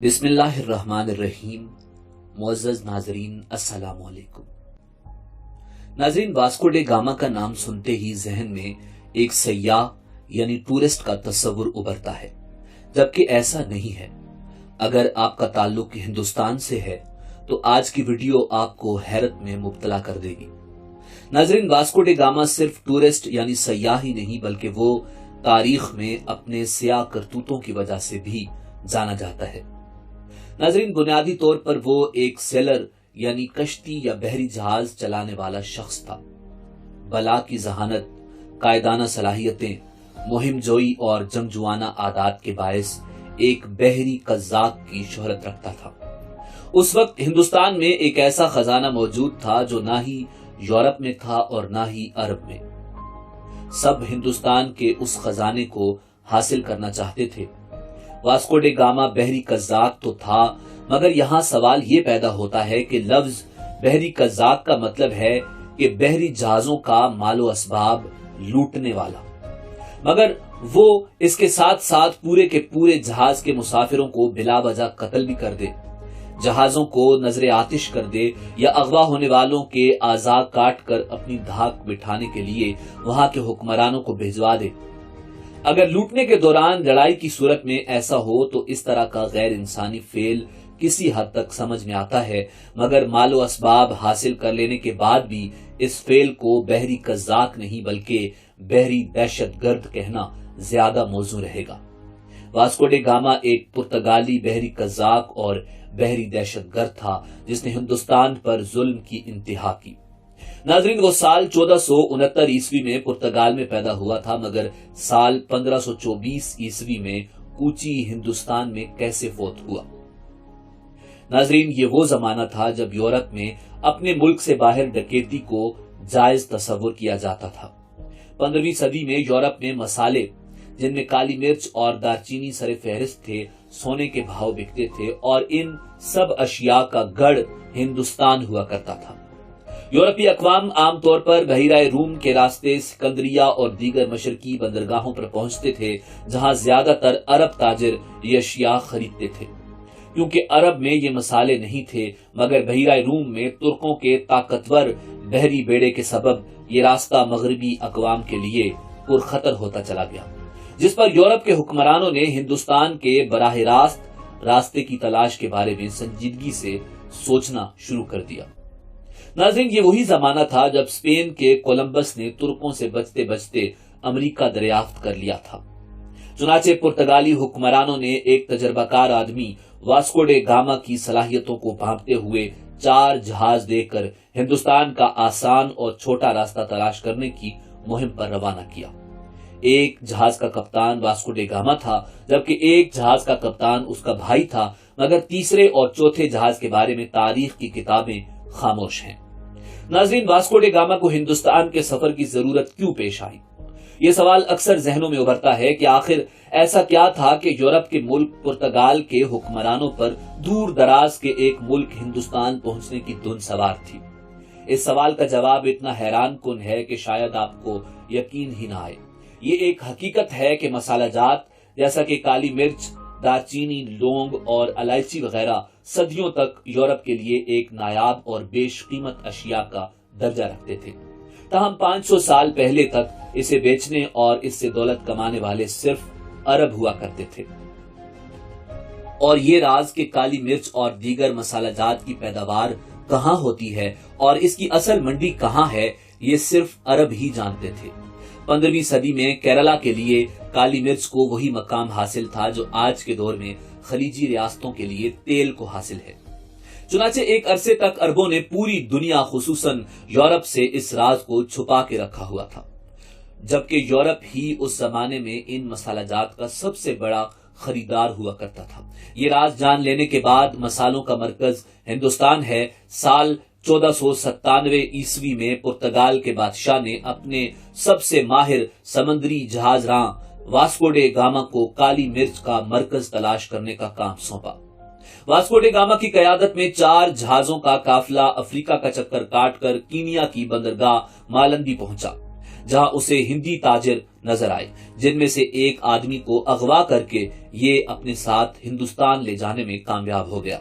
بسم اللہ الرحمن الرحیم۔ معزز ناظرین السلام علیکم۔ ناظرین، واسکو ڈے گاما کا نام سنتے ہی ذہن میں ایک سیاح یعنی ٹورسٹ کا تصور ابھرتا ہے، جبکہ ایسا نہیں ہے۔ اگر آپ کا تعلق ہندوستان سے ہے تو آج کی ویڈیو آپ کو حیرت میں مبتلا کر دے گی۔ ناظرین، واسکو ڈے گاما صرف ٹورسٹ یعنی سیاح ہی نہیں بلکہ وہ تاریخ میں اپنے سیاہ کرتوتوں کی وجہ سے بھی جانا جاتا ہے۔ ناظرین، بنیادی طور پر وہ ایک سیلر یعنی کشتی یا بحری جہاز چلانے والا شخص تھا۔ بلا کی ذہانت، قائدانہ صلاحیتیں، مہم جوئی اور جنگجوانہ عادات کے باعث ایک بحری قزاق کی شہرت رکھتا تھا۔ اس وقت ہندوستان میں ایک ایسا خزانہ موجود تھا جو نہ ہی یورپ میں تھا اور نہ ہی عرب میں۔ سب ہندوستان کے اس خزانے کو حاصل کرنا چاہتے تھے۔ واسکو ڈے گاما بحری قزاق تو تھا، مگر یہاں سوال یہ پیدا ہوتا ہے کہ لفظ بحری قزاق کا مطلب ہے کہ بحری جہازوں کا مال و اسباب لوٹنے والا، مگر وہ اس کے ساتھ ساتھ پورے کے پورے جہاز کے مسافروں کو بلا وجہ قتل بھی کر دے، جہازوں کو نظر آتش کر دے یا اغوا ہونے والوں کے اعضاء کاٹ کر اپنی دھاک بٹھانے کے لیے وہاں کے حکمرانوں کو بھجوا دے۔ اگر لوٹنے کے دوران لڑائی کی صورت میں ایسا ہو تو اس طرح کا غیر انسانی فعل کسی حد تک سمجھ میں آتا ہے، مگر مال و اسباب حاصل کر لینے کے بعد بھی اس فعل کو بحری قزاق نہیں بلکہ بحری دہشت گرد کہنا زیادہ موزوں رہے گا۔ واسکو ڈے گاما ایک پرتگالی بحری قزاق اور بحری دہشت گرد تھا جس نے ہندوستان پر ظلم کی انتہا کی۔ ناظرین، وہ سال 1469 عیسوی میں پرتگال میں پیدا ہوا تھا، مگر سال 1524 عیسوی میں کوچی ہندوستان میں کیسے فوت ہوا؟ ناظرین، یہ وہ زمانہ تھا جب یورپ میں اپنے ملک سے باہر ڈکیتی کو جائز تصور کیا جاتا تھا۔ 15ویں صدی میں یورپ میں مسالے جن میں کالی مرچ اور دارچینی سر فہرست تھے سونے کے بھاؤ بکتے تھے، اور ان سب اشیاء کا گڑھ ہندوستان ہوا کرتا تھا۔ یورپی اقوام عام طور پر بحیرہ روم کے راستے سکندریہ اور دیگر مشرقی بندرگاہوں پر پہنچتے تھے، جہاں زیادہ تر عرب تاجر یہ اشیاء خریدتے تھے۔ کیونکہ عرب میں یہ مسالے نہیں تھے، مگر بحیرہ روم میں ترکوں کے طاقتور بحری بیڑے کے سبب یہ راستہ مغربی اقوام کے لیے پرخطر ہوتا چلا گیا، جس پر یورپ کے حکمرانوں نے ہندوستان کے براہ راست راستے کی تلاش کے بارے میں سنجیدگی سے سوچنا شروع کر دیا۔ ناظرین، یہ وہی زمانہ تھا جب اسپین کے کولمبس نے ترکوں سے بچتے بچتے امریکہ دریافت کر لیا تھا۔ چنانچہ پرتگالی حکمرانوں نے ایک تجربہ کار آدمی واسکو ڈے گاما کی صلاحیتوں کو بھانپتے ہوئے 4 جہاز دے کر ہندوستان کا آسان اور چھوٹا راستہ تلاش کرنے کی مہم پر روانہ کیا۔ ایک جہاز کا کپتان واسکو ڈے گاما تھا، جبکہ ایک جہاز کا کپتان اس کا بھائی تھا، مگر تیسرے اور چوتھے جہاز کے بارے میں تاریخ کی کتابیں خاموش ہیں۔ ناظرین، واسکو ڈے گاما کو ہندوستان کے سفر کی ضرورت کیوں پیش آئی؟ یہ سوال اکثر ذہنوں میں ابھرتا ہے کہ آخر ایسا کیا تھا کہ یورپ کے ملک پرتگال کے حکمرانوں پر دور دراز کے ایک ملک ہندوستان پہنچنے کی دھن سوار تھی؟ اس سوال کا جواب اتنا حیران کن ہے کہ شاید آپ کو یقین ہی نہ آئے۔ یہ ایک حقیقت ہے کہ مسالہ جات جیسا کہ کالی مرچ، دارچینی، لونگ اور الائچی وغیرہ صدیوں تک یورپ کے لیے ایک نایاب اور بیش قیمت اشیاء کا درجہ رکھتے تھے، تاہم 500 سال پہلے تک اسے بیچنے اور اس سے دولت کمانے والے صرف عرب ہوا کرتے تھے۔ اور یہ راز کہ کالی مرچ اور دیگر مسالہ جات کی پیداوار کہاں ہوتی ہے اور اس کی اصل منڈی کہاں ہے، یہ صرف عرب ہی جانتے تھے۔ 15ویں صدی میں کیرلا کے لیے کالی مرچ کو وہی مقام حاصل تھا جو آج کے دور میں خلیجی ریاستوں کے لیے تیل کو حاصل ہے۔ چنانچہ ایک عرصے تک عربوں نے پوری دنیا خصوصاً یورپ سے اس راز کو چھپا کے رکھا ہوا تھا، جبکہ یورپ ہی اس زمانے میں ان مسالہ جات کا سب سے بڑا خریدار ہوا کرتا تھا۔ یہ راز جان لینے کے بعد مسالوں کا مرکز ہندوستان ہے۔ سال 1497 عیسوی میں پرتگال کے بادشاہ نے اپنے سب سے ماہر سمندری جہاز راں واسکو ڈے گاما کو کالی مرچ کا مرکز تلاش کرنے کا کام سونپا۔ واسکو ڈے گاما کی قیادت میں 4 جہازوں کا قافلہ افریقہ کا چکر کاٹ کر کینیا کی بندرگاہ مالندی پہنچا، جہاں اسے ہندی تاجر نظر آئے، جن میں سے ایک آدمی کو اغوا کر کے یہ اپنے ساتھ ہندوستان لے جانے میں کامیاب ہو گیا،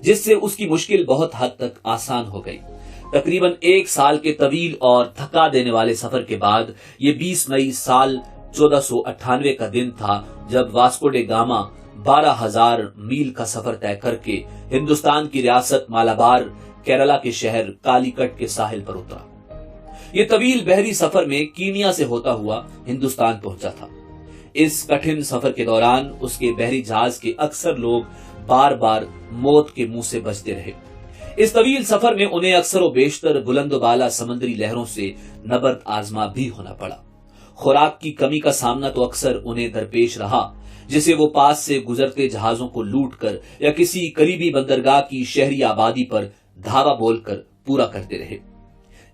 جس سے اس کی مشکل بہت حد تک آسان ہو گئی۔ تقریباً 1 سال کے طویل اور تھکا دینے والے سفر کے بعد یہ 20 مئی سال 1498 کا دن تھا جب واسکو ڈے گاما 12,000 میل کا سفر طے کر کے ہندوستان کی ریاست مالابار کیرلا کے شہر کالی کٹ کے ساحل پر اترا۔ یہ طویل بحری سفر میں کینیا سے ہوتا ہوا ہندوستان پہنچا تھا۔ اس کٹھن سفر کے دوران اس کے بحری جہاز کے اکثر لوگ بار بار موت کے منہ سے بچتے رہے۔ اس طویل سفر میں انہیں اکثر و بیشتر بلند و بالا سمندری لہروں سے نبرد آزما بھی ہونا پڑا۔ خوراک کی کمی کا سامنا تو اکثر انہیں درپیش رہا، جسے وہ پاس سے گزرتے جہازوں کو لوٹ کر یا کسی قریبی بندرگاہ کی شہری آبادی پر دھاوا بول کر پورا کرتے رہے۔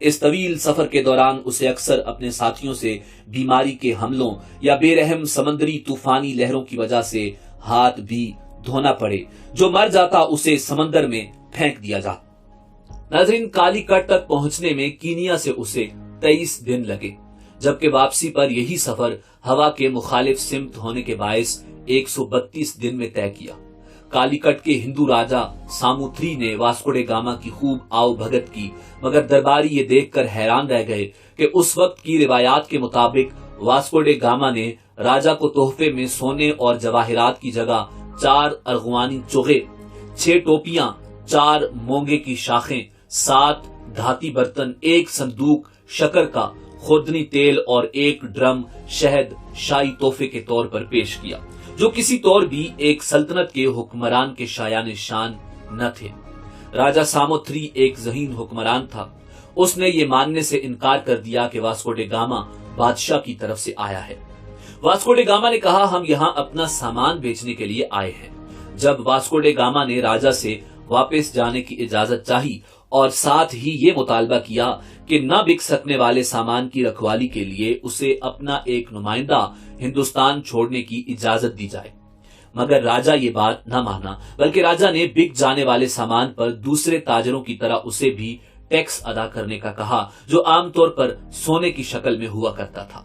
اس طویل سفر کے دوران اسے اکثر اپنے ساتھیوں سے بیماری کے حملوں یا بے رحم سمندری طوفانی لہروں کی وجہ سے ہاتھ بھی دھونا پڑے، جو مر جاتا اسے سمندر میں پھینک دیا جاتا۔ ناظرین، کالی کٹ تک پہنچنے میں کینیا سے اسے 23 دن لگے، جبکہ واپسی پر یہی سفر ہوا کے مخالف سمت ہونے کے باعث 132 دن میں طے کیا۔ کالی کٹ کے ہندو راجا ساموتری نے واسکو ڈے گاما کی خوب آؤ بھگت کی، مگر درباری یہ دیکھ کر حیران رہ گئے کہ اس وقت کی روایات کے مطابق واسکو ڈے گاما نے راجا کو تحفے میں سونے اور جواہرات کی جگہ 4 ارغوانی چوغے، 6 ٹوپیاں، 4 مونگے کی شاخیں، 7 دھاتی برتن، 1 صندوق شکر کا، خوردنی تیل اور 1 ڈرم شہد شاہی تحفے کے طور پر پیش کیا، جو کسی طور بھی ایک سلطنت کے حکمران کے شایان شان نہ تھے۔ راجا ساموتری ایک ذہین حکمران تھا۔ اس نے یہ ماننے سے انکار کر دیا کہ واسکو ڈے گاما بادشاہ کی طرف سے آیا ہے۔ واسکو ڈے گاما نے کہا، ہم یہاں اپنا سامان بیچنے کے لیے آئے ہیں۔ جب واسکو ڈے گاما نے راجا سے واپس جانے کی اجازت چاہی اور ساتھ ہی یہ مطالبہ کیا کہ نہ بک سکنے والے سامان کی رکھوالی کے لیے اسے اپنا ایک نمائندہ ہندوستان چھوڑنے کی اجازت دی جائے، مگر راجا یہ بات نہ مانا، بلکہ راجا نے بک جانے والے سامان پر دوسرے تاجروں کی طرح اسے بھی ٹیکس ادا کرنے کا کہا، جو عام طور پر سونے کی شکل میں ہوا کرتا تھا۔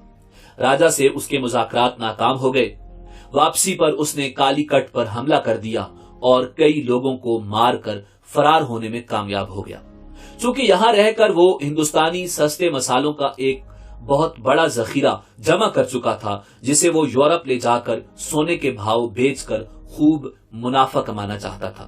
راجا سے اس کے مذاکرات ناکام ہو گئے۔ واپسی پر اس نے کالی کٹ پر حملہ کر دیا اور کئی لوگوں کو مار کر فرار ہونے میں کامیاب ہو گیا۔ چونکہ یہاں رہ کر وہ ہندوستانی سستے مسالوں کا ایک بہت بڑا ذخیرہ جمع کر چکا تھا، جسے وہ یورپ لے جا کر سونے کے بھاؤ بیچ کر خوب منافع کمانا چاہتا تھا،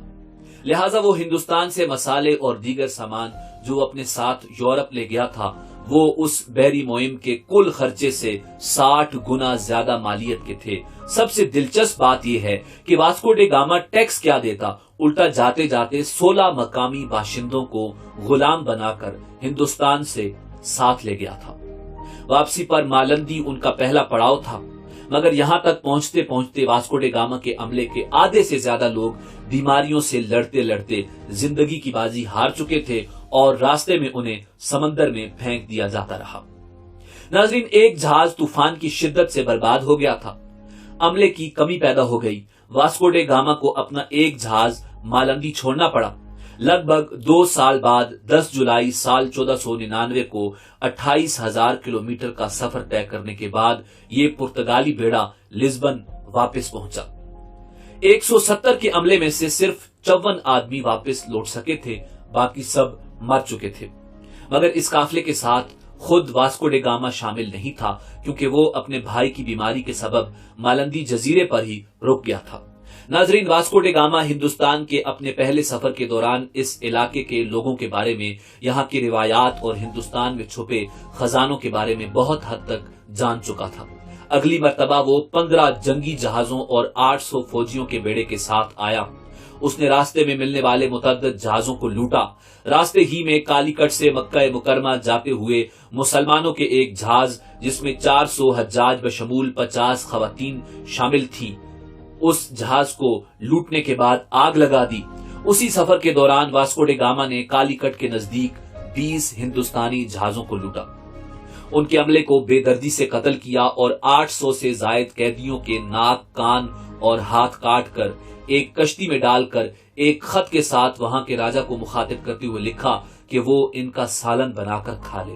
لہٰذا وہ ہندوستان سے مسالے اور دیگر سامان جو اپنے ساتھ یورپ لے گیا تھا، وہ اس بحری مہم کے کل خرچے سے 60 گنا زیادہ مالیت کے تھے۔ سب سے دلچسپ بات یہ ہے کہ واسکو ڈے گاما ٹیکس کیا دیتا، الٹا جاتے جاتے 16 مقامی باشندوں کو غلام بنا کر ہندوستان سے ساتھ لے گیا تھا۔ واپسی پر مالندی ان کا پہلا پڑاؤ تھا، مگر یہاں تک پہنچتے پہنچتے واسکو ڈے گاما کے عملے کے آدھے سے زیادہ لوگ بیماریوں سے لڑتے لڑتے زندگی کی بازی ہار چکے تھے اور راستے میں انہیں سمندر میں پھینک دیا جاتا رہا۔ ناظرین، ایک جہاز طوفان کی شدت سے برباد ہو گیا تھا۔ عملے کی کمی پیدا ہو گئی۔ واسکو ڈے گاما کو اپنا ایک جہاز مالندی چھوڑنا پڑا۔ لگ بھگ 2 سال بعد 10 جولائی سال 1499 کو 28,000 کلومیٹر کا سفر طے کرنے کے بعد یہ پرتگالی بیڑا لزبن واپس پہنچا۔ 170 کے عملے میں سے صرف 54 آدمی واپس لوٹ سکے تھے، باقی سب مر چکے تھے، مگر اس قافلے کے ساتھ خود واسکو ڈے گاما شامل نہیں تھا، کیونکہ وہ اپنے بھائی کی بیماری کے سبب مالندی جزیرے پر ہی رک گیا تھا۔ ناظرین، واسکو ڈے گاما ہندوستان کے اپنے پہلے سفر کے دوران اس علاقے کے لوگوں کے بارے میں، یہاں کی روایات اور ہندوستان میں چھپے خزانوں کے بارے میں بہت حد تک جان چکا تھا۔ اگلی مرتبہ وہ 15 جنگی جہازوں اور 800 فوجیوں کے بیڑے کے ساتھ آیا۔ اس نے راستے میں ملنے والے متعدد جہازوں کو لوٹا۔ راستے ہی میں کالی کٹ سے مکہ مکرمہ جاتے ہوئے مسلمانوں کے ایک جہاز جس میں 400 حجاج بشمول 50 خواتین شامل تھیں، اس جہاز کو لوٹنے کے بعد آگ لگا دی۔ اسی سفر کے دوران واسکو ڈے گاما نے کالی کٹ کے نزدیک 20 ہندوستانی جہازوں کو لوٹا، ان کے عملے کو بے دردی سے قتل کیا اور 800 سے زائد قیدیوں کے ناک، کان اور ہاتھ کاٹ کر ایک کشتی میں ڈال کر ایک خط کے ساتھ وہاں کے راجا کو مخاطب کرتے ہوئے لکھا کہ وہ ان کا سالن بنا کر کھا لے۔